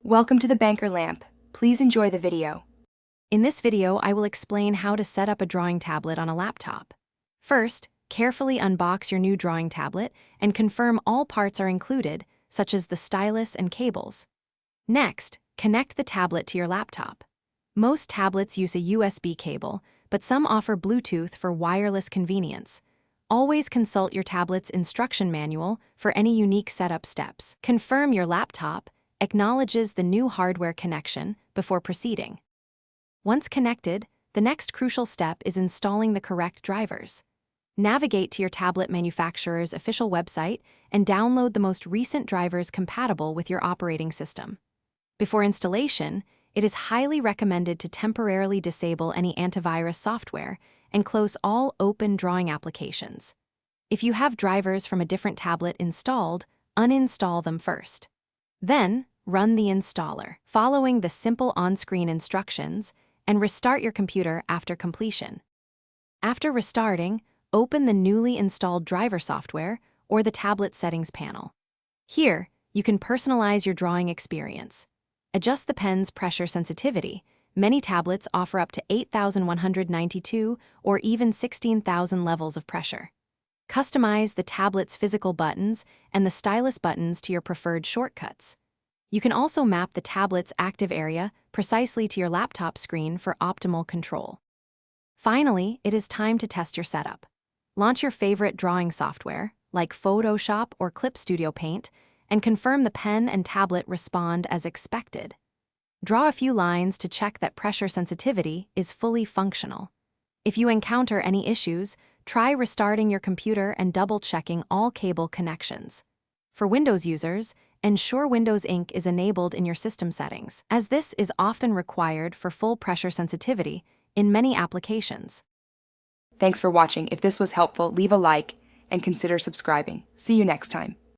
Welcome to the Banker Lamp. Please enjoy the video. In this video, I will explain how to set up a drawing tablet on a laptop. First, carefully unbox your new drawing tablet and confirm all parts are included, such as the stylus and cables. Next, connect the tablet to your laptop. Most tablets use a USB cable, but some offer Bluetooth for wireless convenience. Always consult your tablet's instruction manual for any unique setup steps. Confirm your laptop acknowledges the new hardware connection before proceeding. Once connected, the next crucial step is installing the correct drivers. Navigate to your tablet manufacturer's official website and download the most recent drivers compatible with your operating system. Before installation, it is highly recommended to temporarily disable any antivirus software and close all open drawing applications. If you have drivers from a different tablet installed, uninstall them first. Then, run the installer, following the simple on-screen instructions, and restart your computer after completion. After restarting, open the newly installed driver software or the tablet settings panel. Here, you can personalize your drawing experience. Adjust the pen's pressure sensitivity. Many tablets offer up to 8,192 or even 16,000 levels of pressure. Customize the tablet's physical buttons and the stylus buttons to your preferred shortcuts. You can also map the tablet's active area precisely to your laptop screen for optimal control. Finally, it is time to test your setup. Launch your favorite drawing software, like Photoshop or Clip Studio Paint, and confirm the pen and tablet respond as expected. Draw a few lines to check that pressure sensitivity is fully functional. If you encounter any issues, try restarting your computer and double-checking all cable connections. For Windows users, ensure Windows Ink is enabled in your system settings, as this is often required for full pressure sensitivity in many applications. Thanks for watching. If this was helpful, leave a like and consider subscribing. See you next time.